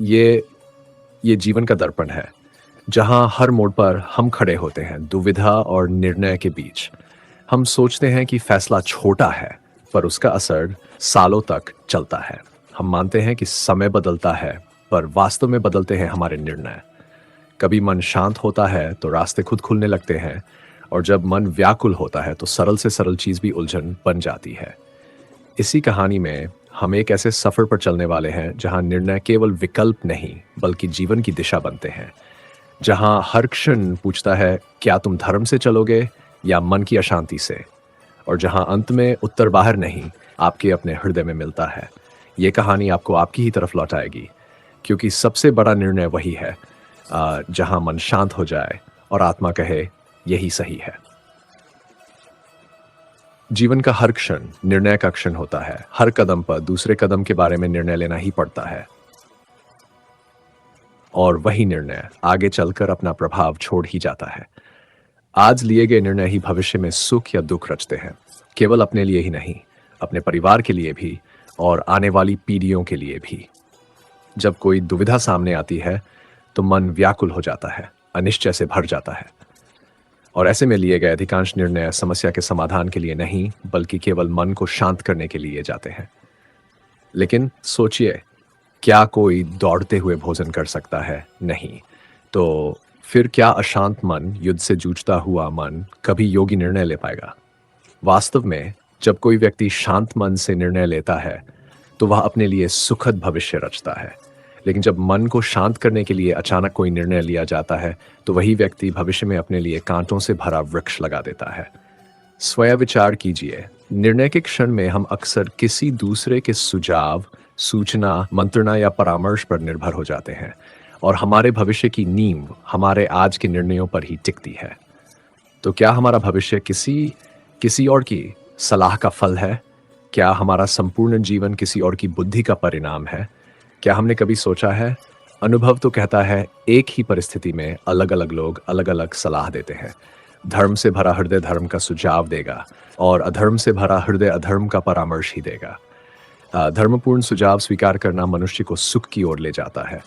ये ये जीवन का दर्पण है, जहाँ हर मोड़ पर हम खड़े होते हैं, दुविधा और निर्णय के बीच। हम सोचते हैं कि फैसला छोटा है, पर उसका असर सालों तक चलता है। हम मानते हैं कि समय बदलता है, पर वास्तव में बदलते हैं हमारे निर्णय। कभी मन शांत होता है तो रास्ते खुद खुलने लगते हैं, और जब मन व्याकुल होता है तो सरल से सरल चीज भी उलझन बन जाती है। इसी कहानी में हम एक ऐसे सफर पर चलने वाले हैं जहां निर्णय केवल विकल्प नहीं बल्कि जीवन की दिशा बनते हैं। जहां हर क्षण पूछता है, क्या तुम धर्म से चलोगे या मन की अशांति से? और जहां अंत में उत्तर बाहर नहीं, आपके अपने हृदय में मिलता है। ये कहानी आपको आपकी ही तरफ लौटाएगी, क्योंकि सबसे बड़ा निर्णय वही है जहां मन शांत हो जाए और आत्मा कहे, यही सही है। जीवन का हर क्षण निर्णय का क्षण होता है। हर कदम पर दूसरे कदम के बारे में निर्णय लेना ही पड़ता है, और वही निर्णय आगे चलकर अपना प्रभाव छोड़ ही जाता है। आज लिए गए निर्णय ही भविष्य में सुख या दुख रचते हैं, केवल अपने लिए ही नहीं, अपने परिवार के लिए भी और आने वाली पीढ़ियों के लिए भी। जब कोई दुविधा सामने आती है तो मन व्याकुल हो जाता है, अनिश्चय से भर जाता है, और ऐसे में लिए गए अधिकांश निर्णय समस्या के समाधान के लिए नहीं बल्कि केवल मन को शांत करने के लिए जाते हैं। लेकिन सोचिए, क्या कोई दौड़ते हुए भोजन कर सकता है? नहीं। तो फिर क्या अशांत मन, युद्ध से जूझता हुआ मन कभी योगी निर्णय ले पाएगा? वास्तव में जब कोई व्यक्ति शांत मन से निर्णय लेता है तो वह अपने लिए सुखद भविष्य रचता है। लेकिन जब मन को शांत करने के लिए अचानक कोई निर्णय लिया जाता है तो वही व्यक्ति भविष्य में अपने लिए कांटों से भरा वृक्ष लगा देता है। स्वयं विचार कीजिए, निर्णय के क्षण में हम अक्सर किसी दूसरे के सुझाव, सूचना, मंत्रणा या परामर्श पर निर्भर हो जाते हैं, और हमारे भविष्य की नींव हमारे आज के निर्णयों पर ही टिकती है। तो क्या हमारा भविष्य किसी किसी और की सलाह का फल है? क्या हमारा संपूर्ण जीवन किसी और की बुद्धि का परिणाम है? क्या हमने कभी सोचा है, अनुभव तो कहता है एक ही परिस्थिति में अलग अलग लोग अलग अलग सलाह देते हैं। धर्म से भरा हृदय धर्म का सुझाव देगा, और अधर्म से भरा हृदय अधर्म का परामर्श ही देगा। धर्मपूर्ण सुझाव स्वीकार करना मनुष्य को सुख की ओर ले जाता है,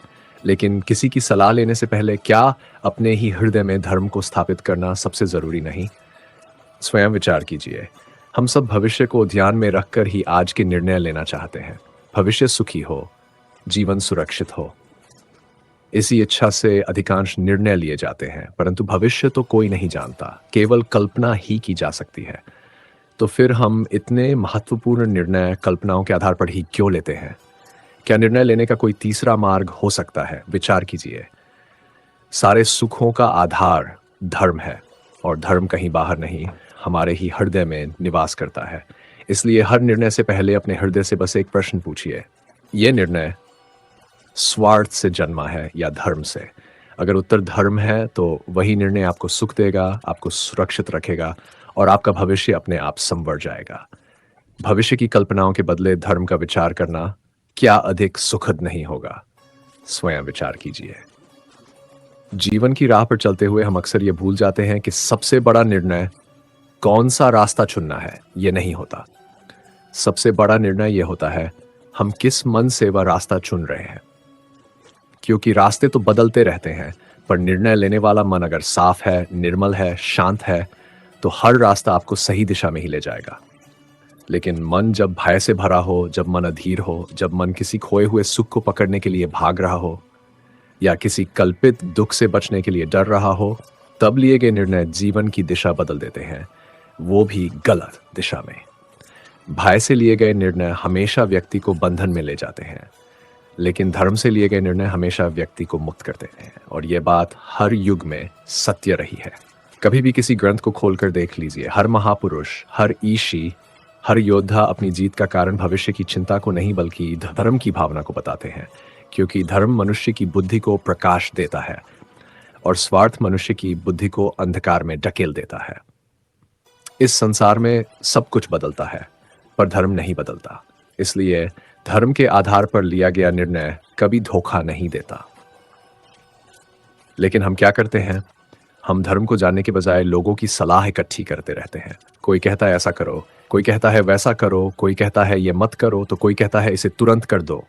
लेकिन किसी की सलाह लेने से पहले क्या अपने ही हृदय में धर्म को स्थापित करना सबसे जरूरी नहीं? स्वयं विचार कीजिए। हम सब भविष्य को ध्यान में रखकर ही आज के निर्णय लेना चाहते हैं। भविष्य सुखी हो, जीवन सुरक्षित हो, इसी इच्छा से अधिकांश निर्णय लिए जाते हैं, परंतु भविष्य तो कोई नहीं जानता, केवल कल्पना ही की जा सकती है। तो फिर हम इतने महत्वपूर्ण निर्णय कल्पनाओं के आधार पर ही क्यों लेते हैं? क्या निर्णय लेने का कोई तीसरा मार्ग हो सकता है? विचार कीजिए। सारे सुखों का आधार धर्म है, और धर्म कहीं बाहर नहीं, हमारे ही हृदय में निवास करता है। इसलिए हर निर्णय से पहले अपने हृदय से बस एक प्रश्न पूछिए, यह निर्णय स्वार्थ से जन्मा है या धर्म से? अगर उत्तर धर्म है तो वही निर्णय आपको सुख देगा, आपको सुरक्षित रखेगा, और आपका भविष्य अपने आप संवर जाएगा। भविष्य की कल्पनाओं के बदले धर्म का विचार करना क्या अधिक सुखद नहीं होगा? स्वयं विचार कीजिए। जीवन की राह पर चलते हुए हम अक्सर ये भूल जाते हैं कि सबसे बड़ा निर्णय कौन सा रास्ता चुनना है ये नहीं होता। सबसे बड़ा निर्णय ये होता है, हम किस मन से वह रास्ता चुन रहे हैं। क्योंकि रास्ते तो बदलते रहते हैं, पर निर्णय लेने वाला मन अगर साफ है, निर्मल है, शांत है, तो हर रास्ता आपको सही दिशा में ही ले जाएगा। लेकिन मन जब भय से भरा हो, जब मन अधीर हो, जब मन किसी खोए हुए सुख को पकड़ने के लिए भाग रहा हो, या किसी कल्पित दुख से बचने के लिए डर रहा हो, तब लिए गए निर्णय जीवन की दिशा बदल देते हैं, वो भी गलत दिशा में। भय से लिए गए निर्णय हमेशा व्यक्ति को बंधन में ले जाते हैं, लेकिन धर्म से लिए गए निर्णय हमेशा व्यक्ति को मुक्त कर देते हैं। और यह बात हर युग में सत्य रही है। कभी भी किसी ग्रंथ को खोलकर देख लीजिए, हर महापुरुष, हर ईशी, हर योद्धा अपनी जीत का कारण भविष्य की चिंता को नहीं बल्कि धर्म की भावना को बताते हैं। क्योंकि धर्म मनुष्य की बुद्धि को प्रकाश देता है, और स्वार्थ मनुष्य की बुद्धि को अंधकार में ढकेल देता है। इस संसार में सब कुछ बदलता है, पर धर्म नहीं बदलता। इसलिए धर्म के आधार पर लिया गया निर्णय कभी धोखा नहीं देता। लेकिन हम क्या करते हैं? हम धर्म को जानने के बजाय लोगों की सलाह इकट्ठी करते रहते हैं। कोई कहता है ऐसा करो, कोई कहता है वैसा करो, कोई कहता है ये मत करो, तो कोई कहता है इसे तुरंत कर दो।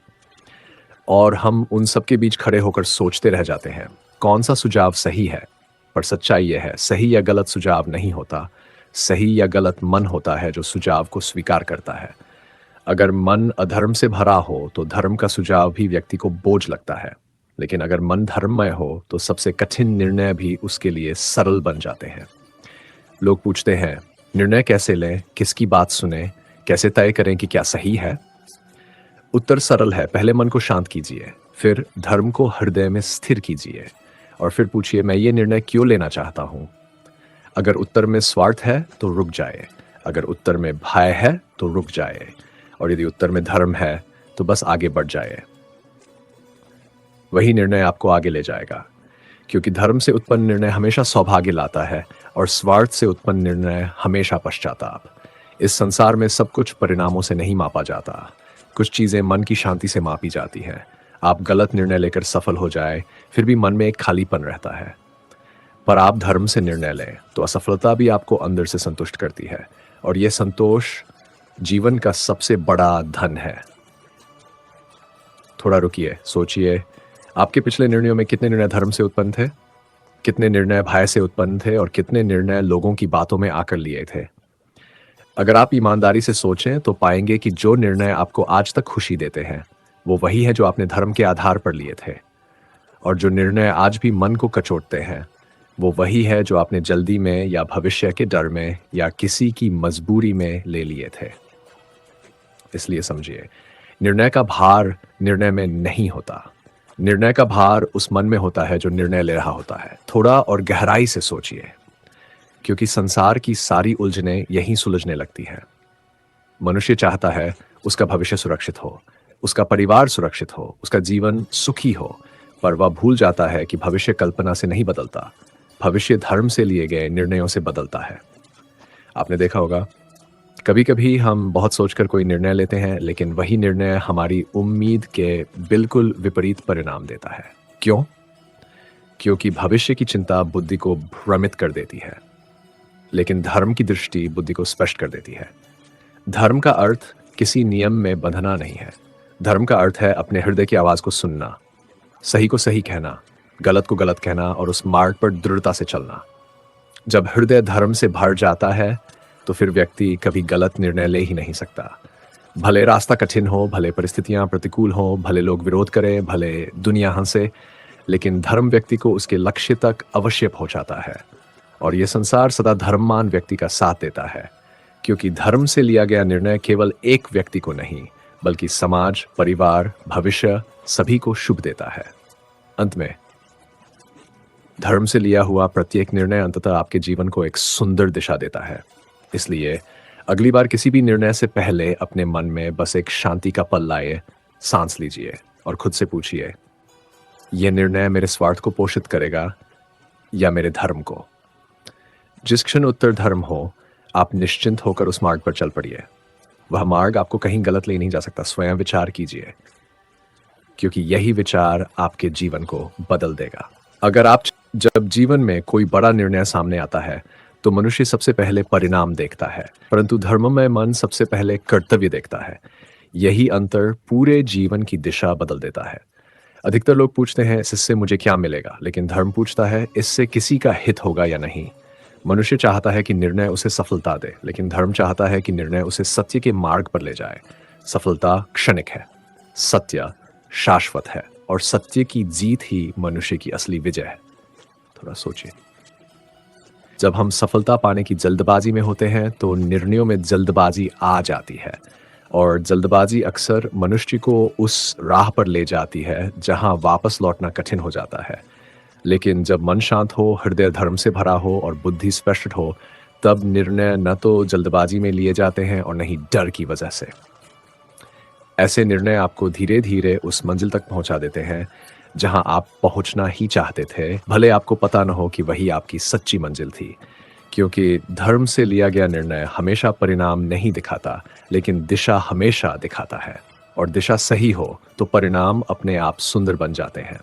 और हम उन सब के बीच खड़े होकर सोचते रह जाते हैं कौन सा सुझाव सही है। पर सच्चाई यह है, सही या गलत सुझाव नहीं होता। सही या गलत मन होता है जो सुझाव को स्वीकार करता है। अगर मन अधर्म से भरा हो तो धर्म का सुझाव भी व्यक्ति को बोझ लगता है। लेकिन अगर मन धर्ममय हो तो सबसे कठिन निर्णय भी उसके लिए सरल बन जाते हैं। लोग पूछते हैं, निर्णय कैसे लें, किसकी बात सुने, कैसे तय करें कि क्या सही है? उत्तर सरल है, पहले मन को शांत कीजिए, फिर धर्म को हृदय में स्थिर कीजिए और फिर पूछिए, मैं ये निर्णय क्यों लेना चाहता हूं? अगर उत्तर में स्वार्थ है तो रुक जाए, अगर उत्तर में भय है तो रुक जाए, और यदि उत्तर में धर्म है तो बस आगे बढ़ जाए। वही निर्णय आपको आगे ले जाएगा, क्योंकि धर्म से उत्पन्न निर्णय हमेशा सौभाग्य लाता है और स्वार्थ से उत्पन्न निर्णय हमेशा पश्चाताप। इस संसार में सब कुछ परिणामों से नहीं मापा जाता, कुछ चीजें मन की शांति से मापी जाती हैं। आप गलत निर्णय लेकर सफल हो जाए, फिर भी मन में एक खालीपन रहता है। पर आप धर्म से निर्णय लें तो असफलता भी आपको अंदर से संतुष्ट करती है, और यह संतोष जीवन का सबसे बड़ा धन है। थोड़ा रुकिए, सोचिए, आपके पिछले निर्णयों में कितने निर्णय धर्म से उत्पन्न थे, कितने निर्णय भय से उत्पन्न थे और कितने निर्णय लोगों की बातों में आकर लिए थे। अगर आप ईमानदारी से सोचें तो पाएंगे कि जो निर्णय आपको आज तक खुशी देते हैं वो वही है जो आपने धर्म के आधार पर लिए थे, और जो निर्णय आज भी मन को कचोटते हैं वो वही है जो आपने जल्दी में या भविष्य के डर में या किसी की मजबूरी में ले लिए थे। इसलिए समझिए, निर्णय का भार निर्णय में नहीं होता, निर्णय का भार उस मन में होता है जो निर्णय ले रहा होता है। थोड़ा और गहराई से सोचिए, क्योंकि संसार की सारी उलझनें यहीं सुलझने लगती हैं। मनुष्य चाहता है उसका भविष्य सुरक्षित हो, उसका परिवार सुरक्षित हो, उसका जीवन सुखी हो, पर वह भूल जाता है कि भविष्य कल्पना से नहीं बदलता, भविष्य धर्म से लिए गए निर्णयों से बदलता है। आपने देखा होगा, कभी कभी हम बहुत सोचकर कोई निर्णय लेते हैं, लेकिन वही निर्णय हमारी उम्मीद के बिल्कुल विपरीत परिणाम देता है। क्यों? क्योंकि भविष्य की चिंता बुद्धि को भ्रमित कर देती है, लेकिन धर्म की दृष्टि बुद्धि को स्पष्ट कर देती है। धर्म का अर्थ किसी नियम में बंधना नहीं है। धर्म का अर्थ है अपने हृदय की आवाज को सुनना, सही को सही कहना, गलत को गलत कहना और उस मार्ग पर दृढ़ता से चलना। जब हृदय धर्म से भर जाता है तो फिर व्यक्ति कभी गलत निर्णय ले ही नहीं सकता। भले रास्ता कठिन हो, भले परिस्थितियां प्रतिकूल हो, भले लोग विरोध करें, भले दुनिया हंसे, लेकिन धर्म व्यक्ति को उसके लक्ष्य तक अवश्य पहुंचाता है। और यह संसार सदा धर्ममान व्यक्ति का साथ देता है, क्योंकि धर्म से लिया गया निर्णय केवल एक व्यक्ति को नहीं बल्कि समाज, परिवार, भविष्य सभी को शुभ देता है। अंत में धर्म से लिया हुआ प्रत्येक निर्णय अंततः आपके जीवन को एक सुंदर दिशा देता है। इसलिए अगली बार किसी भी निर्णय से पहले अपने मन में बस एक शांति का पल लाए, सांस लीजिए और खुद से पूछिए, यह निर्णय मेरे स्वार्थ को पोषित करेगा या मेरे धर्म को? जिस क्षण उत्तर धर्म हो, आप निश्चिंत होकर उस मार्ग पर चल पड़िए। वह मार्ग आपको कहीं गलत ले नहीं जा सकता। स्वयं विचार कीजिए, क्योंकि यही विचार आपके जीवन को बदल देगा। अगर आप जब जीवन में कोई बड़ा निर्णय सामने आता है तो मनुष्य सबसे पहले परिणाम देखता है, परंतु धर्ममय मन सबसे पहले कर्तव्य देखता है। यही अंतर पूरे जीवन की दिशा बदल देता है। अधिकतर लोग पूछते हैं, इससे मुझे क्या मिलेगा, लेकिन धर्म पूछता है, इससे किसी का हित होगा या नहीं। मनुष्य चाहता है कि निर्णय उसे सफलता दे, लेकिन धर्म चाहता है कि निर्णय उसे सत्य के मार्ग पर ले जाए। सफलता क्षणिक है, सत्य शाश्वत है, और सत्य की जीत ही मनुष्य की असली विजय है। थोड़ा सोचिए, जब हम सफलता पाने की जल्दबाजी में होते हैं तो निर्णयों में जल्दबाजी आ जाती है, और जल्दबाजी अक्सर मनुष्य को उस राह पर ले जाती है जहां वापस लौटना कठिन हो जाता है। लेकिन जब मन शांत हो, हृदय धर्म से भरा हो और बुद्धि स्पष्ट हो, तब निर्णय न तो जल्दबाजी में लिए जाते हैं और न ही डर की वजह से। ऐसे निर्णय आपको धीरे धीरे उस मंजिल तक पहुंचा देते हैं जहां आप पहुंचना ही चाहते थे, भले आपको पता न हो कि वही आपकी सच्ची मंजिल थी। क्योंकि धर्म से लिया गया निर्णय हमेशा परिणाम नहीं दिखाता, लेकिन दिशा हमेशा दिखाता है, और दिशा सही हो तो परिणाम अपने आप सुंदर बन जाते हैं।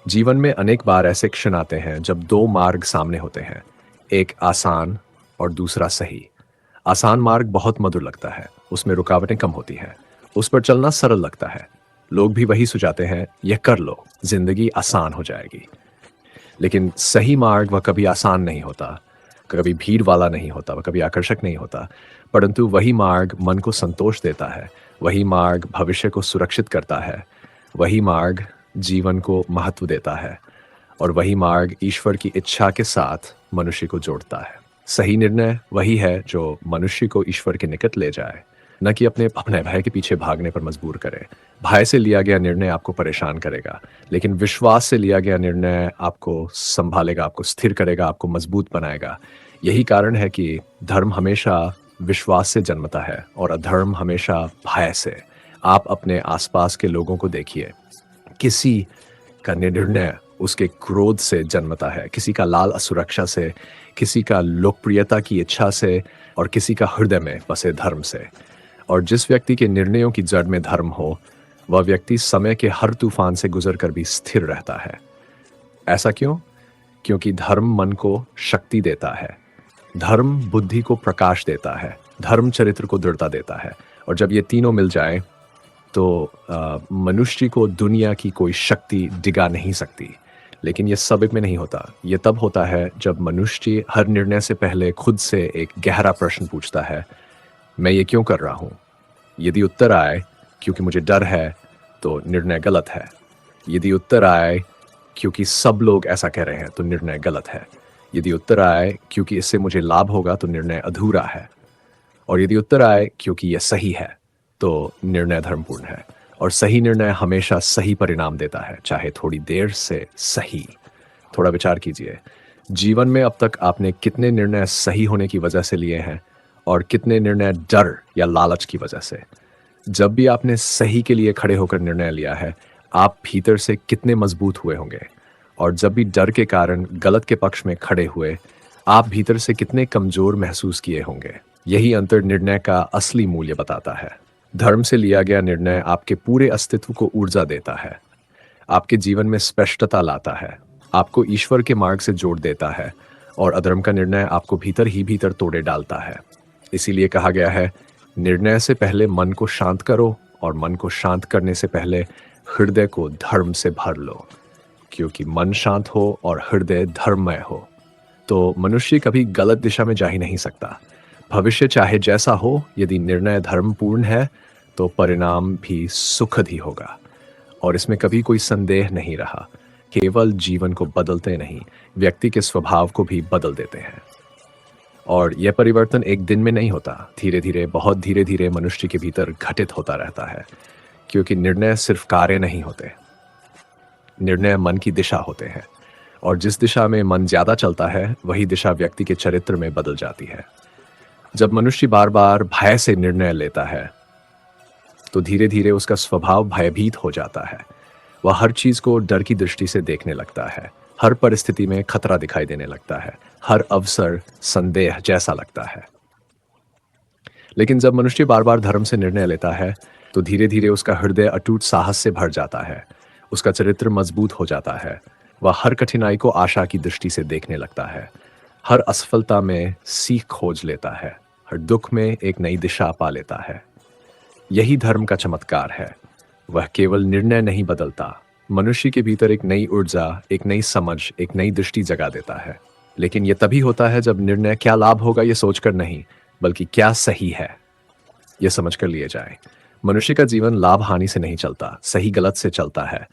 जीवन में अनेक बार ऐसे क्षण आते हैं जब दो मार्ग सामने होते हैं, एक आसान और दूसरा सही। आसान मार्ग बहुत मधुर लगता है, उसमें रुकावटें कम होती हैं, उस पर चलना सरल लगता है। लोग भी वही सुझाते हैं, यह कर लो, जिंदगी आसान हो जाएगी। लेकिन सही मार्ग वह कभी आसान नहीं होता, कभी भीड़ वाला नहीं होता, वह कभी आकर्षक नहीं होता, परंतु वही मार्ग मन को संतोष देता है, वही मार्ग भविष्य को सुरक्षित करता है, वही मार्ग जीवन को महत्व देता है, और वही मार्ग ईश्वर की इच्छा के साथ मनुष्य को जोड़ता है। सही निर्णय वही है जो मनुष्य को ईश्वर के निकट ले जाए, न कि अपने अपने भय के पीछे भागने पर मजबूर करे। भय से लिया गया निर्णय आपको परेशान करेगा, लेकिन विश्वास से लिया गया निर्णय आपको संभालेगा, आपको स्थिर करेगा, आपको मजबूत बनाएगा। यही कारण है कि धर्म हमेशा विश्वास से जन्मता है और अधर्म हमेशा भय से। आप अपने आसपास के लोगों को देखिए, किसी का निर्णय उसके क्रोध से जन्मता है, किसी का लाल असुरक्षा से, किसी का लोकप्रियता की इच्छा से, और किसी का हृदय में बसे धर्म से। और जिस व्यक्ति के निर्णयों की जड़ में धर्म हो, वह व्यक्ति समय के हर तूफान से गुजरकर भी स्थिर रहता है। ऐसा क्यों? क्योंकि धर्म मन को शक्ति देता है, धर्म बुद्धि को प्रकाश देता है, धर्म चरित्र को दृढ़ता देता है। और जब ये तीनों मिल जाएं, तो मनुष्य को दुनिया की कोई शक्ति डिगा नहीं सकती। लेकिन ये सब एक में नहीं होता। ये तब होता है जब मनुष्य हर निर्णय से पहले खुद से एक गहरा प्रश्न पूछता है, मैं ये क्यों कर रहा हूँ? यदि उत्तर आए क्योंकि मुझे डर है, तो निर्णय गलत है। यदि उत्तर आए क्योंकि सब लोग ऐसा कह रहे हैं, तो निर्णय गलत है। यदि उत्तर आए क्योंकि इससे मुझे लाभ होगा, तो निर्णय अधूरा है। और यदि उत्तर आए क्योंकि यह सही है, तो निर्णय धर्मपूर्ण है। और सही निर्णय हमेशा सही परिणाम देता है, चाहे थोड़ी देर से सही। थोड़ा विचार कीजिए, जीवन में अब तक आपने कितने निर्णय सही होने की वजह से लिए हैं और कितने निर्णय डर या लालच की वजह से। जब भी आपने सही के लिए खड़े होकर निर्णय लिया है, आप भीतर से कितने मजबूत हुए होंगे, और जब भी डर के कारण गलत के पक्ष में खड़े हुए, आप भीतर से कितने कमजोर महसूस किए होंगे। यही अंतर निर्णय का असली मूल्य बताता है। धर्म से लिया गया निर्णय आपके पूरे अस्तित्व को ऊर्जा देता है, आपके जीवन में स्पष्टता लाता है, आपको ईश्वर के मार्ग से जोड़ देता है, और अधर्म का निर्णय आपको भीतर ही भीतर तोड़े डालता है। इसीलिए कहा गया है, निर्णय से पहले मन को शांत करो, और मन को शांत करने से पहले हृदय को धर्म से भर लो, क्योंकि मन शांत हो और हृदय धर्ममय हो तो मनुष्य कभी गलत दिशा में जा ही नहीं सकता। भविष्य चाहे जैसा हो, यदि निर्णय धर्मपूर्ण है तो परिणाम भी सुखद ही होगा, और इसमें कभी कोई संदेह नहीं रहा। केवल जीवन को बदलते नहीं, व्यक्ति के स्वभाव को भी बदल देते हैं। और यह परिवर्तन एक दिन में नहीं होता, धीरे धीरे, बहुत धीरे धीरे मनुष्य के भीतर घटित होता रहता है। क्योंकि निर्णय सिर्फ कार्य नहीं होते, निर्णय मन की दिशा होते हैं, और जिस दिशा में मन ज्यादा चलता है, वही दिशा व्यक्ति के चरित्र में बदल जाती है। जब मनुष्य बार बार भय से निर्णय लेता है, तो धीरे धीरे उसका स्वभाव भयभीत हो जाता है। वह हर चीज को डर की दृष्टि से देखने लगता है, हर परिस्थिति में खतरा दिखाई देने लगता है, हर अवसर संदेह जैसा लगता है। लेकिन जब मनुष्य बार बार धर्म से निर्णय लेता है, तो धीरे धीरे उसका हृदय अटूट साहस से भर जाता है, उसका चरित्र मजबूत हो जाता है। वह हर कठिनाई को आशा की दृष्टि से देखने लगता है, हर असफलता में सीख खोज लेता है, हर दुख में एक नई दिशा पा लेता है। यही धर्म का चमत्कार है। वह केवल निर्णय नहीं बदलता, मनुष्य के भीतर एक नई ऊर्जा, एक नई समझ, एक नई दृष्टि जगा देता है। लेकिन यह तभी होता है जब निर्णय क्या लाभ होगा यह सोचकर नहीं, बल्कि क्या सही है यह समझकर लिए जाए। मनुष्य का जीवन लाभ हानि से नहीं चलता, सही गलत से चलता है।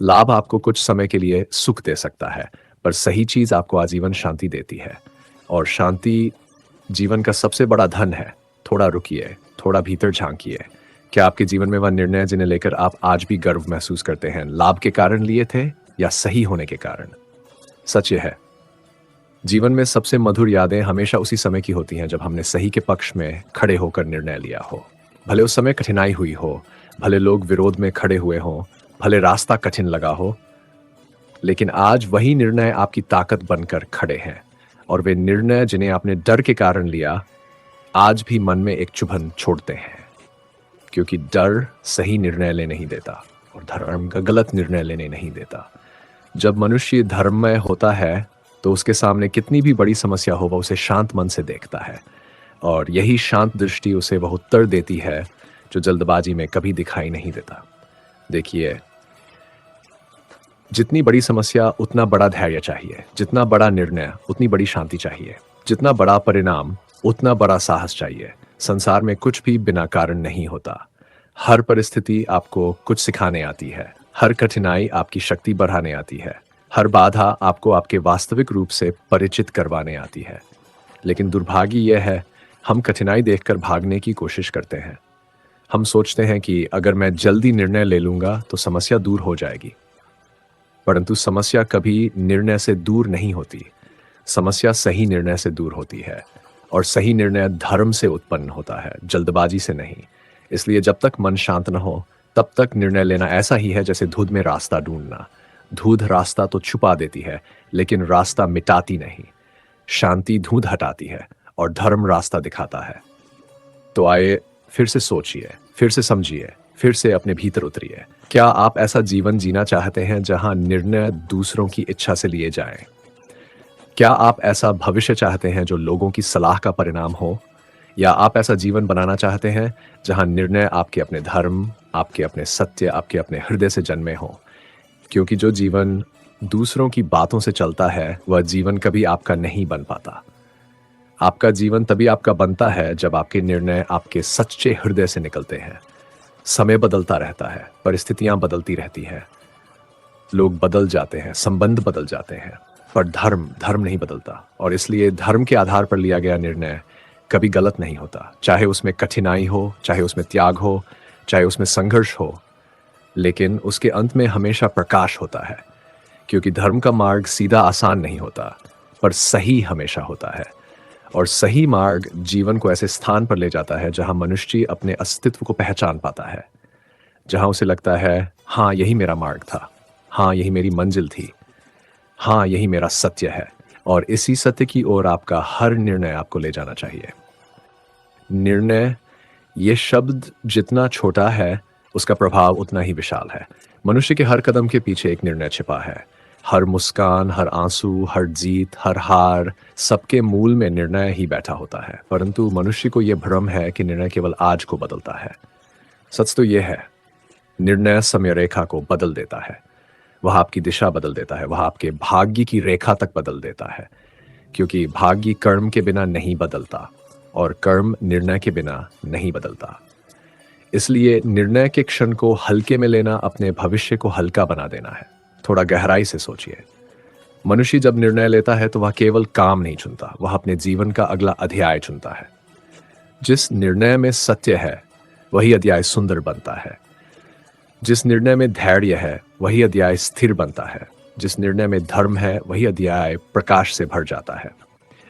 लाभ आपको कुछ समय के लिए सुख दे सकता है, पर सही चीज आपको आजीवन शांति देती है, और शांति जीवन का सबसे बड़ा धन है। थोड़ा रुकिए, थोड़ा भीतर झांकिए। क्या आपके जीवन में वह निर्णय जिन्हें लेकर आप आज भी गर्व महसूस करते हैं, लाभ के कारण लिए थे या सही होने के कारण? सच यह है, जीवन में सबसे मधुर यादें हमेशा उसी समय की होती हैं जब हमने सही के पक्ष में खड़े होकर निर्णय लिया हो। भले उस समय कठिनाई हुई हो, भले लोग विरोध में खड़े हुए हों, भले रास्ता कठिन लगा हो, लेकिन आज वही निर्णय आपकी ताकत बनकर खड़े हैं। और वे निर्णय जिन्हें आपने डर के कारण लिया, आज भी मन में एक चुभन छोड़ते हैं, क्योंकि डर सही निर्णय लेने नहीं देता और धर्म का गलत निर्णय लेने नहीं देता। जब मनुष्य धर्ममय होता है, तो उसके सामने कितनी भी बड़ी समस्या हो, वह उसे शांत मन से देखता है, और यही शांत दृष्टि उसे वह उत्तर देती है जो जल्दबाजी में कभी दिखाई नहीं देता। देखिए, जितनी बड़ी समस्या उतना बड़ा धैर्य चाहिए, जितना बड़ा निर्णय उतनी बड़ी शांति चाहिए, जितना बड़ा परिणाम उतना बड़ा साहस चाहिए। संसार में कुछ भी बिना कारण नहीं होता। हर परिस्थिति आपको कुछ सिखाने आती है, हर कठिनाई आपकी शक्ति बढ़ाने आती है, हर बाधा आपको आपके वास्तविक रूप से परिचित करवाने आती है। लेकिन दुर्भाग्य यह है, हम कठिनाई देखकर भागने की कोशिश करते हैं। हम सोचते हैं कि अगर मैं जल्दी निर्णय ले लूंगा तो समस्या दूर हो जाएगी। परंतु समस्या कभी निर्णय से दूर नहीं होती। समस्या सही निर्णय से दूर होती है, और सही निर्णय धर्म से उत्पन्न होता है, जल्दबाजी से नहीं। इसलिए जब तक मन शांत न हो तब तक निर्णय लेना ऐसा ही है जैसे धुंध में रास्ता ढूंढना। धुंध रास्ता तो छुपा देती है, लेकिन रास्ता मिटाती नहीं। शांति धुंध हटाती है और धर्म रास्ता दिखाता है। तो आइए फिर से सोचिए, फिर से समझिए, फिर से अपने भीतर उतरिए। क्या आप ऐसा जीवन जीना चाहते हैं जहां निर्णय दूसरों की इच्छा से लिए जाएं? क्या आप ऐसा भविष्य चाहते हैं जो लोगों की सलाह का परिणाम हो? या आप ऐसा जीवन बनाना चाहते हैं जहां निर्णय आपके अपने धर्म, आपके अपने सत्य, आपके अपने हृदय से जन्मे हो? क्योंकि जो जीवन दूसरों की बातों से चलता है वह जीवन कभी आपका नहीं बन पाता। आपका जीवन तभी आपका बनता है जब आपके निर्णय आपके सच्चे हृदय से निकलते हैं। समय बदलता रहता है, परिस्थितियां बदलती रहती हैं, लोग बदल जाते हैं, संबंध बदल जाते हैं, पर धर्म धर्म नहीं बदलता। और इसलिए धर्म के आधार पर लिया गया निर्णय कभी गलत नहीं होता, चाहे उसमें कठिनाई हो, चाहे उसमें त्याग हो, चाहे उसमें संघर्ष हो। लेकिन उसके अंत में हमेशा प्रकाश होता है, क्योंकि धर्म का मार्ग सीधा आसान नहीं होता, पर सही हमेशा होता है। और सही मार्ग जीवन को ऐसे स्थान पर ले जाता है जहां मनुष्य अपने अस्तित्व को पहचान पाता है, जहां उसे लगता है, हाँ यही मेरा मार्ग था, हाँ यही मेरी मंजिल थी, हाँ यही मेरा सत्य है। और इसी सत्य की ओर आपका हर निर्णय आपको ले जाना चाहिए। निर्णय, ये शब्द जितना छोटा है उसका प्रभाव उतना ही विशाल है। मनुष्य के हर कदम के पीछे एक निर्णय छिपा है। हर मुस्कान, हर आंसू, हर जीत, हर हार, सबके मूल में निर्णय ही बैठा होता है। परंतु मनुष्य को यह भ्रम है कि निर्णय केवल आज को बदलता है। सच तो यह है, निर्णय समय रेखा को बदल देता है। वह आपकी दिशा बदल देता है, वह आपके भाग्य की रेखा तक बदल देता है। क्योंकि भाग्य कर्म के बिना नहीं बदलता और कर्म निर्णय के बिना नहीं बदलता। इसलिए निर्णय के क्षण को हल्के में लेना अपने भविष्य को हल्का बना देना है। थोड़ा गहराई से सोचिए। मनुष्य जब निर्णय लेता है तो वह केवल काम नहीं चुनता, वह अपने जीवन का अगला अध्याय चुनता है। जिस निर्णय में सत्य है वही अध्याय सुंदर बनता है। जिस निर्णय में धैर्य है वही अध्याय स्थिर बनता है। जिस निर्णय में धर्म है वही अध्याय प्रकाश से भर जाता है।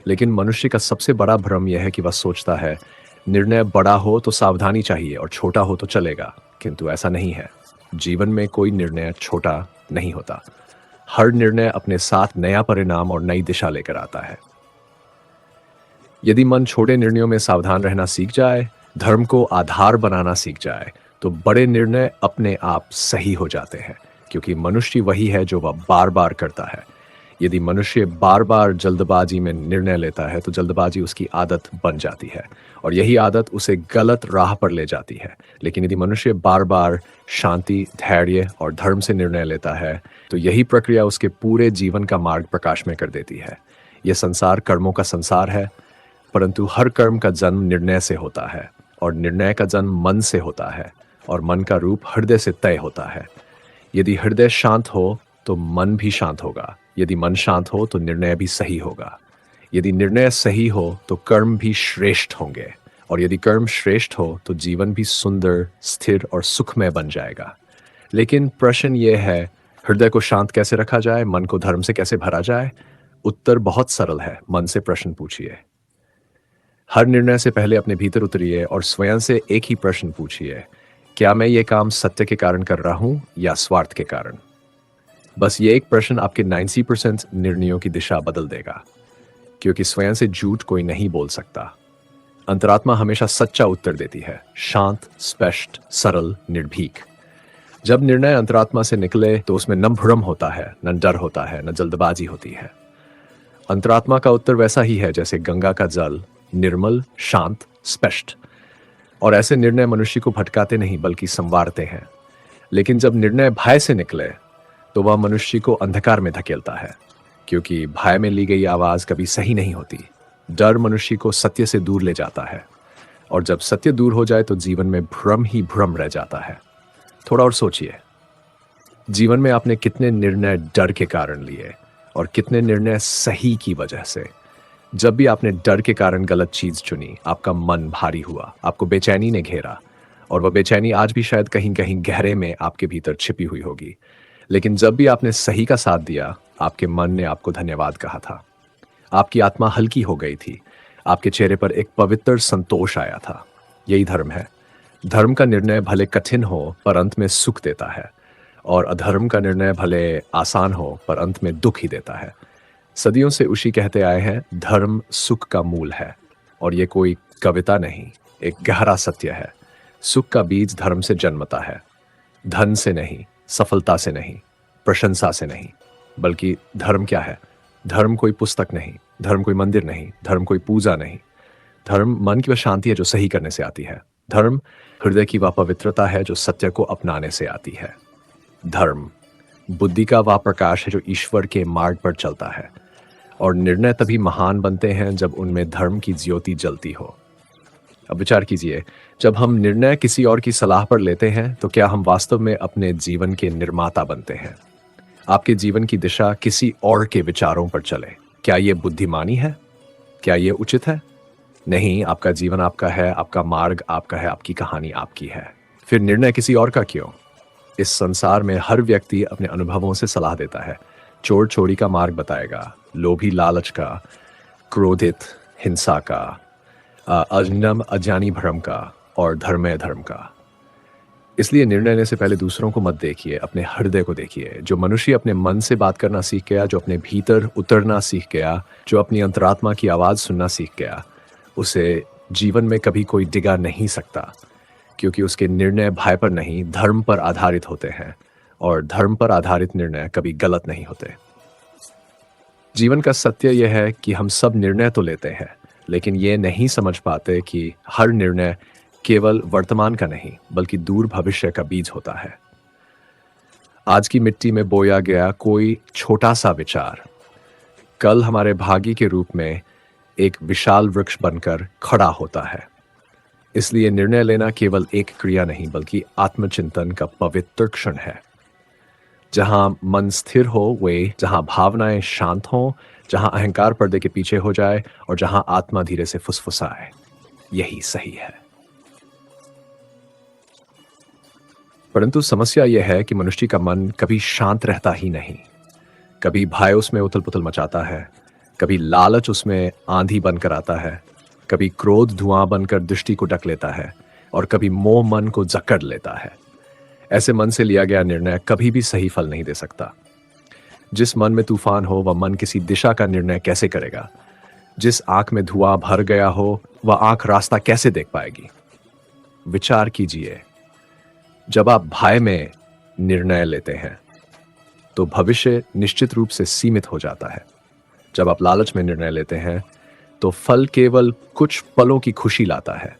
लेकिन मनुष्य का सबसे बड़ा भ्रम यह है कि वह सोचता है, निर्णय बड़ा हो तो सावधानी चाहिए और छोटा हो तो चलेगा। किंतु ऐसा नहीं है। जीवन में कोई निर्णय छोटा नहीं होता। हर निर्णय अपने साथ नया परिणाम और नई दिशा लेकर आता है। यदि मन छोटे निर्णयों में सावधान रहना सीख जाए, धर्म को आधार बनाना सीख जाए, तो बड़े निर्णय अपने आप सही हो जाते हैं। क्योंकि मनुष्य वही है जो वह बार बार करता है। यदि मनुष्य बार बार जल्दबाजी में निर्णय लेता है तो जल्दबाजी उसकी आदत बन जाती है और यही आदत उसे गलत राह पर ले जाती है। लेकिन यदि मनुष्य बार बार शांति, धैर्य और धर्म से निर्णय लेता है तो यही प्रक्रिया उसके पूरे जीवन का मार्ग प्रकाश में कर देती है। यह संसार कर्मों का संसार है, परंतु हर कर्म का जन्म निर्णय से होता है और निर्णय का जन्म मन से होता है और मन का रूप हृदय से तय होता है। यदि हृदय शांत हो तो मन भी शांत होगा। यदि मन शांत हो तो निर्णय भी सही होगा। यदि निर्णय सही हो तो कर्म भी श्रेष्ठ होंगे और यदि कर्म श्रेष्ठ हो तो जीवन भी सुंदर, स्थिर और सुखमय बन जाएगा। लेकिन प्रश्न ये है, हृदय को शांत कैसे रखा जाए, मन को धर्म से कैसे भरा जाए? उत्तर बहुत सरल है। मन से प्रश्न पूछिए। हर निर्णय से पहले अपने भीतर उतरिए और स्वयं से एक ही प्रश्न पूछिए, क्या मैं ये काम सत्य के कारण कर रहा हूं या स्वार्थ के कारण? बस ये एक प्रश्न आपके 90% निर्णयों की दिशा बदल देगा। क्योंकि स्वयं से झूठ कोई नहीं बोल सकता। अंतरात्मा हमेशा सच्चा उत्तर देती है, शांत, स्पष्ट, सरल, निर्भीक। जब निर्णय अंतरात्मा से निकले तो उसमें न भ्रम होता है, न डर होता है, न जल्दबाजी होती है। अंतरात्मा का उत्तर वैसा ही है जैसे गंगा का जल, निर्मल, शांत, स्पष्ट। और ऐसे निर्णय मनुष्य को भटकाते नहीं बल्कि संवारते हैं। लेकिन जब निर्णय भय से निकले तो वह मनुष्य को अंधकार में धकेलता है, क्योंकि भय में ली गई आवाज कभी सही नहीं होती। डर मनुष्य को सत्य से दूर ले जाता है, और जब सत्य दूर हो जाए तो जीवन में भ्रम ही भ्रम रह जाता है। थोड़ा और सोचिए, जीवन में आपने कितने निर्णय डर के कारण लिए और कितने निर्णय सही की वजह से। जब भी आपने डर के कारण गलत चीज चुनी, आपका मन भारी हुआ, आपको बेचैनी ने घेरा, और वह बेचैनी आज भी शायद कहीं कहीं गहरे में आपके भीतर छिपी हुई होगी। लेकिन जब भी आपने सही का साथ दिया, आपके मन ने आपको धन्यवाद कहा था। आपकी आत्मा हल्की हो गई थी, आपके चेहरे पर एक पवित्र संतोष आया था। यही धर्म है। धर्म का निर्णय भले कठिन हो पर अंत में सुख देता है, और अधर्म का निर्णय भले आसान हो पर अंत में दुख ही देता है। सदियों से ऋषि कहते आए हैं, धर्म सुख का मूल है। और ये कोई कविता नहीं, एक गहरा सत्य है। सुख का बीज धर्म से जन्मता है, धन से नहीं, सफलता से नहीं, प्रशंसा से नहीं। बल्कि धर्म क्या है? धर्म कोई पुस्तक नहीं, धर्म कोई मंदिर नहीं, धर्म कोई पूजा नहीं। धर्म मन की वह शांति है जो सही करने से आती है। धर्म हृदय की वह पवित्रता है जो सत्य को अपनाने से आती है। धर्म बुद्धि का वह प्रकाश है जो ईश्वर के मार्ग पर चलता है। और निर्णय तभी महान बनते हैं जब उनमें धर्म की ज्योति जलती हो। अब विचार कीजिए, जब हम निर्णय किसी और की सलाह पर लेते हैं तो क्या हम वास्तव में अपने जीवन के निर्माता बनते हैं? आपके जीवन की दिशा किसी और के विचारों पर चले, क्या यह बुद्धिमानी है? क्या यह उचित है? नहीं, आपका जीवन आपका है, आपका मार्ग आपका है, आपकी कहानी आपकी है। फिर निर्णय किसी और का क्यों? इस संसार में हर व्यक्ति अपने अनुभवों से सलाह देता है। चोर चोरी का मार्ग बताएगा, लोभी लालच का, क्रोधित हिंसा का, अजनम अज्ञानी भ्रम का, और धर्मय धर्म का। इसलिए निर्णय लेने से पहले दूसरों को मत देखिए, अपने हृदय को देखिए। जो मनुष्य अपने मन से बात करना सीख गया, जो अपने भीतर उतरना सीख गया, जो अपनी अंतरात्मा की आवाज सुनना सीख गया, उसे जीवन में कभी कोई डिगा नहीं सकता, क्योंकि उसके निर्णय भय पर नहीं, धर्म पर आधारित होते हैं। और धर्म पर आधारित निर्णय कभी गलत नहीं होते। जीवन का सत्य यह है कि हम सब निर्णय तो लेते हैं, लेकिन ये नहीं समझ पाते कि हर निर्णय केवल वर्तमान का नहीं बल्कि दूर भविष्य का बीज होता है। आज की मिट्टी में बोया गया कोई छोटा सा विचार कल हमारे भाग्य के रूप में एक विशाल वृक्ष बनकर खड़ा होता है। इसलिए निर्णय लेना केवल एक क्रिया नहीं बल्कि आत्मचिंतन का पवित्र क्षण है। जहां मन स्थिर हो, वे जहां भावनाएं शांत हो, जहां अहंकार पर्दे के पीछे हो जाए और जहां आत्मा धीरे से फुसफुसाए, यही सही है। परंतु समस्या यह है कि मनुष्य का मन कभी शांत रहता ही नहीं। कभी भय उसमें उथल पुथल मचाता है, कभी लालच उसमें आंधी बनकर आता है, कभी क्रोध धुआं बनकर दृष्टि को ढक लेता है, और कभी मोह मन को जकड़ लेता है। ऐसे मन से लिया गया निर्णय कभी भी सही फल नहीं दे सकता। जिस मन में तूफान हो वह मन किसी दिशा का निर्णय कैसे करेगा? जिस आंख में धुआं भर गया हो वह आंख रास्ता कैसे देख पाएगी? विचार कीजिए, जब आप भय में निर्णय लेते हैं तो भविष्य निश्चित रूप से सीमित हो जाता है। जब आप लालच में निर्णय लेते हैं तो फल केवल कुछ पलों की खुशी लाता है,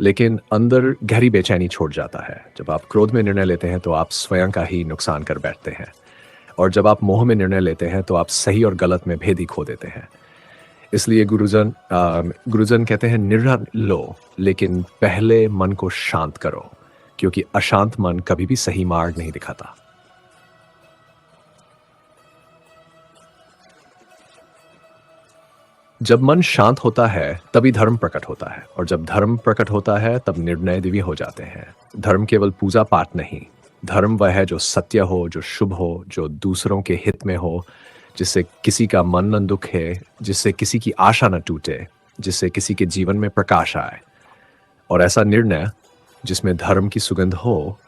लेकिन अंदर गहरी बेचैनी छोड़ जाता है। जब आप क्रोध में निर्णय लेते हैं तो आप स्वयं का ही नुकसान कर बैठते हैं, और जब आप मोह में निर्णय लेते हैं तो आप सही और गलत में भेद ही खो देते हैं। इसलिए गुरुजन कहते हैं, निर्णय लो लेकिन पहले मन को शांत करो, क्योंकि अशांत मन कभी भी सही मार्ग नहीं दिखाता। जब मन शांत होता है तभी धर्म प्रकट होता है, और जब धर्म प्रकट होता है तब निर्णय दिव्य हो जाते हैं। धर्म केवल पूजा पाठ नहीं, धर्म वह है जो सत्य हो, जो शुभ हो, जो दूसरों के हित में हो, जिससे किसी का मन न दुखे, जिससे किसी की आशा न टूटे, जिससे किसी के जीवन में प्रकाश आए। और ऐसा निर्णय जिसमें धर्म की सुगंध हो,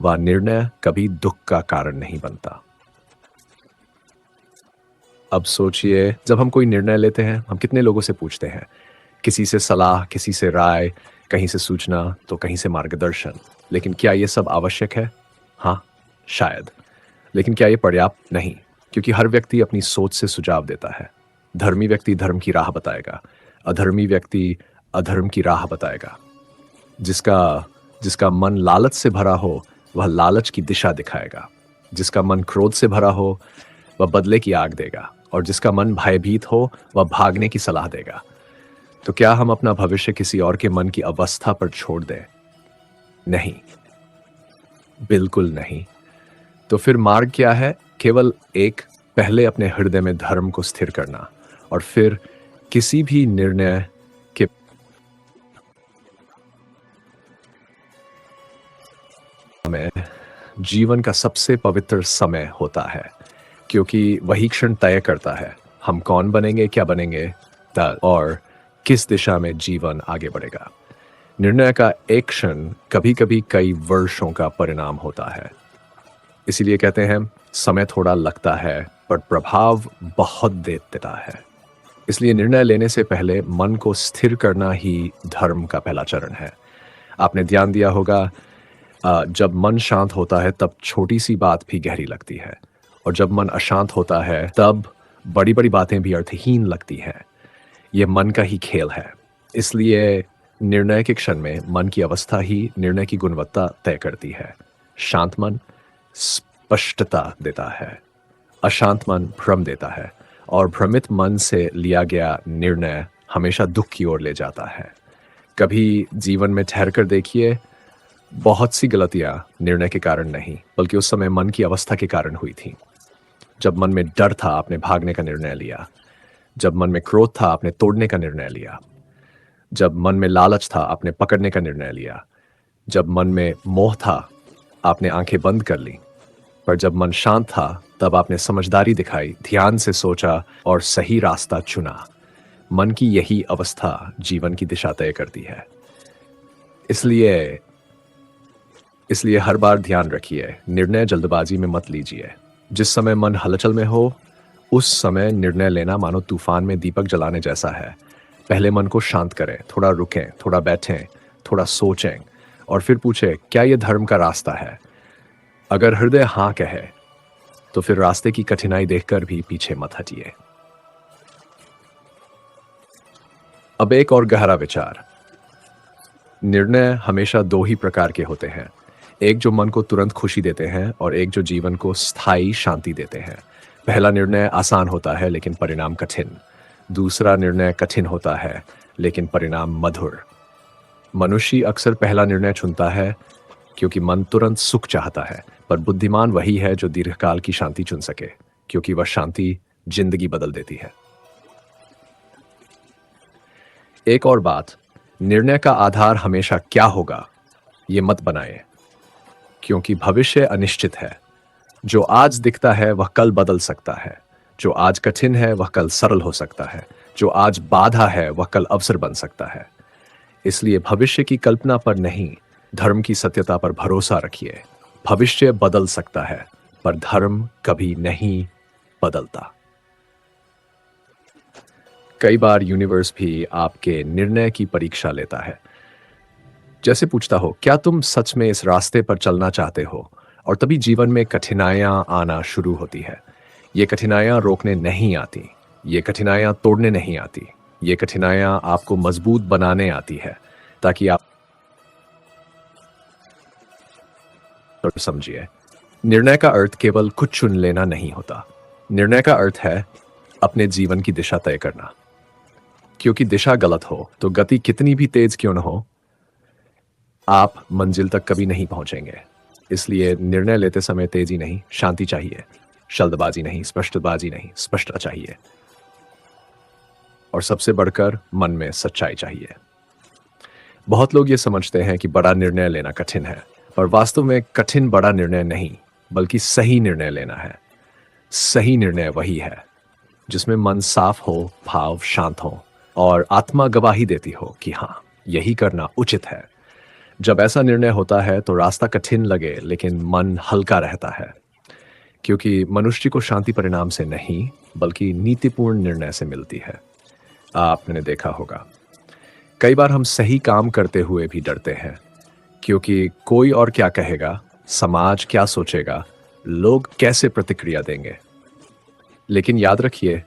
वह निर्णय कभी दुख का कारण नहीं बनता। अब सोचिए, जब हम कोई निर्णय लेते हैं हम कितने लोगों से पूछते हैं? किसी से सलाह, किसी से राय, कहीं से सूचना, तो कहीं से मार्गदर्शन। लेकिन क्या यह सब आवश्यक है? हाँ, शायद। लेकिन क्या यह पर्याप्त? नहीं, क्योंकि हर व्यक्ति अपनी सोच से सुझाव देता है। धर्मी व्यक्ति धर्म की राह बताएगा, अधर्मी व्यक्ति अधर्म की राह बताएगा। जिसका मन लालच से भरा हो वह लालच की दिशा दिखाएगा। जिसका मन क्रोध से भरा हो वह बदले की आग देगा, और जिसका मन भयभीत हो वह भागने की सलाह देगा। तो क्या हम अपना भविष्य किसी और के मन की अवस्था पर छोड़ दें? नहीं, बिल्कुल नहीं। तो फिर मार्ग क्या है? केवल एक, पहले अपने हृदय में धर्म को स्थिर करना, और फिर किसी भी निर्णय के समय जीवन का सबसे पवित्र समय होता है, क्योंकि वही क्षण तय करता है हम कौन बनेंगे, क्या बनेंगे, और किस दिशा में जीवन आगे बढ़ेगा। निर्णय का एक क्षण कभी कभी कई वर्षों का परिणाम होता है। इसीलिए कहते हैं समय थोड़ा लगता है पर प्रभाव बहुत दे देता है। इसलिए निर्णय लेने से पहले मन को स्थिर करना ही धर्म का पहला चरण है। आपने ध्यान दिया होगा, जब मन शांत होता है तब छोटी सी बात भी गहरी लगती है, और जब मन अशांत होता है तब बड़ी बड़ी बातें भी अर्थहीन लगती हैं। यह मन का ही खेल है। इसलिए निर्णय के क्षण में मन की अवस्था ही निर्णय की गुणवत्ता तय करती है। शांत मन स्पष्टता देता है, अशांत मन भ्रम देता है, और भ्रमित मन से लिया गया निर्णय हमेशा दुख की ओर ले जाता है। कभी जीवन में ठहर कर देखिए, बहुत सी गलतियां निर्णय के कारण नहीं बल्कि उस समय मन की अवस्था के कारण हुई थी। जब मन में डर था आपने भागने का निर्णय लिया, जब मन में क्रोध था आपने तोड़ने का निर्णय लिया, जब मन में लालच था आपने पकड़ने का निर्णय लिया, जब मन में मोह था आपने आंखें बंद कर ली, पर जब मन शांत था तब आपने समझदारी दिखाई, ध्यान से सोचा और सही रास्ता चुना। मन की यही अवस्था जीवन की दिशा तय करती है। इसलिए हर बार ध्यान रखिए, निर्णय जल्दबाजी में मत लीजिए। जिस समय मन हलचल में हो उस समय निर्णय लेना मानो तूफान में दीपक जलाने जैसा है। पहले मन को शांत करें, थोड़ा रुकें, थोड़ा बैठें, थोड़ा सोचें, और फिर पूछें क्या यह धर्म का रास्ता है। अगर हृदय हाँ कहे तो फिर रास्ते की कठिनाई देखकर भी पीछे मत हटिए। अब एक और गहरा विचार। निर्णय हमेशा दो ही प्रकार के होते हैं, एक जो मन को तुरंत खुशी देते हैं और एक जो जीवन को स्थायी शांति देते हैं। पहला निर्णय आसान होता है लेकिन परिणाम कठिन। दूसरा निर्णय कठिन होता है लेकिन परिणाम मधुर। मनुष्य अक्सर पहला निर्णय चुनता है क्योंकि मन तुरंत सुख चाहता है, पर बुद्धिमान वही है जो दीर्घकाल की शांति चुन सके, क्योंकि वह शांति जिंदगी बदल देती है। एक और बात, निर्णय का आधार हमेशा क्या होगा ये मत बनाए, क्योंकि भविष्य अनिश्चित है। जो आज दिखता है वह कल बदल सकता है, जो आज कठिन है वह कल सरल हो सकता है, जो आज बाधा है वह कल अवसर बन सकता है। इसलिए भविष्य की कल्पना पर नहीं, धर्म की सत्यता पर भरोसा रखिए। भविष्य बदल सकता है पर धर्म कभी नहीं बदलता। कई बार यूनिवर्स भी आपके निर्णय की परीक्षा लेता है। जैसे पूछता हो क्या तुम सच में इस रास्ते पर चलना चाहते हो, और तभी जीवन में कठिनाइयां आना शुरू होती है। ये कठिनाइयां रोकने नहीं आती, ये कठिनाइयां तोड़ने नहीं आती, ये कठिनाइयां आपको मजबूत बनाने आती है, ताकि आप समझिए। निर्णय का अर्थ केवल कुछ चुन लेना नहीं होता। निर्णय का अर्थ है अपने जीवन की दिशा तय करना, क्योंकि दिशा गलत हो तो गति कितनी भी तेज क्यों न हो, आप मंजिल तक कभी नहीं पहुंचेंगे। इसलिए निर्णय लेते समय तेजी नहीं, शांति चाहिए। जल्दबाजी नहीं, स्पष्टबाजी नहीं, स्पष्टता चाहिए। और सबसे बढ़कर मन में सच्चाई चाहिए। बहुत लोग ये समझते हैं कि बड़ा निर्णय लेना कठिन है, पर वास्तव में कठिन बड़ा निर्णय नहीं बल्कि सही निर्णय लेना है। सही निर्णय वही है जिसमें मन साफ हो, भाव शांत हो और आत्मा गवाही देती हो कि हाँ, यही करना उचित है। जब ऐसा निर्णय होता है तो रास्ता कठिन लगे लेकिन मन हल्का रहता है, क्योंकि मनुष्य को शांति परिणाम से नहीं बल्कि नीतिपूर्ण निर्णय से मिलती है। आपने देखा होगा कई बार हम सही काम करते हुए भी डरते हैं, क्योंकि कोई और क्या कहेगा, समाज क्या सोचेगा, लोग कैसे प्रतिक्रिया देंगे। लेकिन याद रखिए,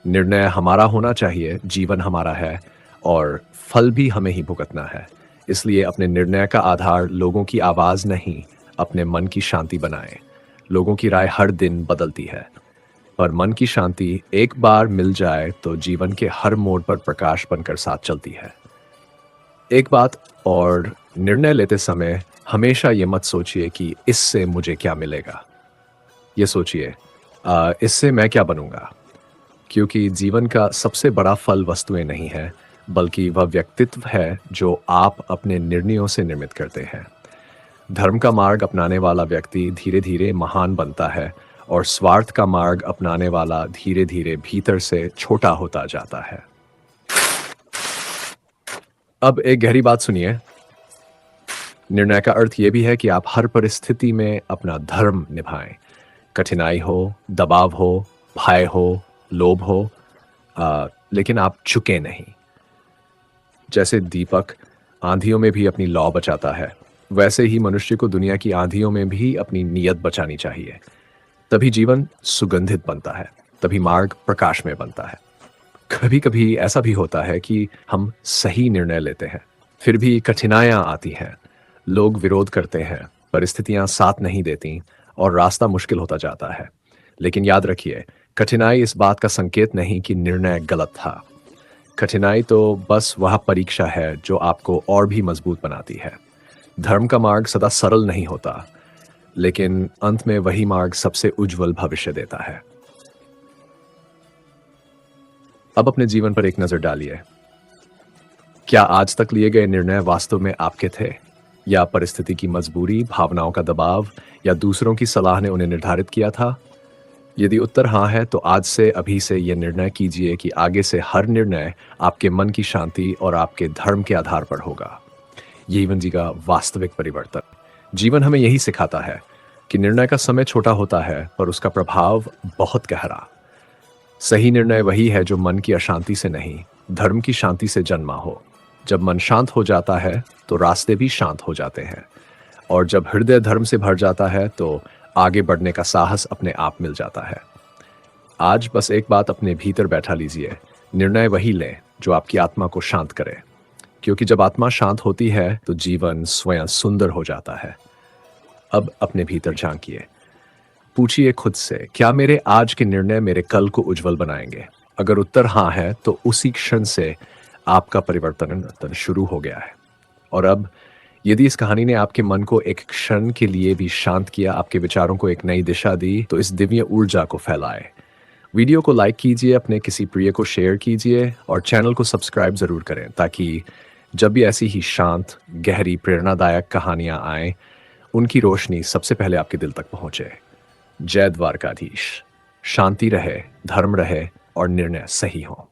निर्णय हमारा होना चाहिए, जीवन हमारा है और फल भी हमें ही भुगतना है। इसलिए अपने निर्णय का आधार लोगों की आवाज नहीं, अपने मन की शांति बनाएं। लोगों की राय हर दिन बदलती है, पर मन की शांति एक बार मिल जाए तो जीवन के हर मोड़ पर प्रकाश बनकर साथ चलती है। एक बात और, निर्णय लेते समय हमेशा ये मत सोचिए कि इससे मुझे क्या मिलेगा। ये सोचिए, इससे मैं क्या बनूंगा? क्योंकि जीवन का सबसे बड़ा फल वस्तुएं नहीं है, बल्कि वह व्यक्तित्व है जो आप अपने निर्णयों से निर्मित करते हैं। धर्म का मार्ग अपनाने वाला व्यक्ति धीरे धीरे महान बनता है, और स्वार्थ का मार्ग अपनाने वाला धीरे धीरे भीतर से छोटा होता जाता है। अब एक गहरी बात सुनिए। निर्णय का अर्थ यह भी है कि आप हर परिस्थिति में अपना धर्म निभाएं। कठिनाई हो, दबाव हो, भय हो, लोभ हो, लेकिन आप झुके नहीं। जैसे दीपक आंधियों में भी अपनी लौ बचाता है, वैसे ही मनुष्य को दुनिया की आंधियों में भी अपनी नीयत बचानी चाहिए। तभी जीवन सुगंधित बनता है, तभी मार्ग प्रकाश में बनता है। कभी कभी ऐसा भी होता है कि हम सही निर्णय लेते हैं, फिर भी कठिनाइयां आती हैं, लोग विरोध करते हैं, परिस्थितियां साथ नहीं देती और रास्ता मुश्किल होता जाता है। लेकिन याद रखिए, कठिनाई इस बात का संकेत नहीं कि निर्णय गलत था। कठिनाई तो बस वह परीक्षा है जो आपको और भी मजबूत बनाती है। धर्म का मार्ग सदा सरल नहीं होता, लेकिन अंत में वही मार्ग सबसे उज्जवल भविष्य देता है। अब अपने जीवन पर एक नजर डालिए। क्या आज तक लिए गए निर्णय वास्तव में आपके थे, या परिस्थिति की मजबूरी, भावनाओं का दबाव या दूसरों की सलाह ने उन्हें निर्धारित किया था? यदि उत्तर हाँ है, तो आज से अभी से यह निर्णय कीजिए कि आगे से हर निर्णय आपके मन की शांति और आपके धर्म के आधार पर होगा। जीवन जी का वास्तविक परिवर्तन। जीवन हमें यही सिखाता है कि निर्णय का समय छोटा होता है, पर उसका प्रभाव बहुत गहरा। सही निर्णय वही है जो मन की अशांति से नहीं, धर्म की शांति से जन्मा हो। जब मन शांत हो जाता है तो रास्ते भी शांत हो जाते हैं, और जब हृदय धर्म से भर जाता है तो आगे बढ़ने का साहस अपने आप मिल जाता है। आज बस एक बात अपने भीतर बैठा लीजिए, निर्णय वही लें जो आपकी आत्मा को शांत करे, क्योंकि जब आत्मा शांत होती है तो जीवन स्वयं सुंदर हो जाता है। अब अपने भीतर झांकिए, पूछिए खुद से, क्या मेरे आज के निर्णय मेरे कल को उज्जवल बनाएंगे? अगर उत्तर हाँ है, तो उसी क्षण से आपका परिवर्तन शुरू हो गया है। और अब यदि इस कहानी ने आपके मन को एक क्षण के लिए भी शांत किया, आपके विचारों को एक नई दिशा दी, तो इस दिव्य ऊर्जा को फैलाए। वीडियो को लाइक कीजिए, अपने किसी प्रिय को शेयर कीजिए और चैनल को सब्सक्राइब जरूर करें, ताकि जब भी ऐसी ही शांत, गहरी, प्रेरणादायक कहानियां आए, उनकी रोशनी सबसे पहले आपके दिल तक पहुंचे। जय द्वारकाधीश। शांति रहे, धर्म रहे और निर्णय सही हो।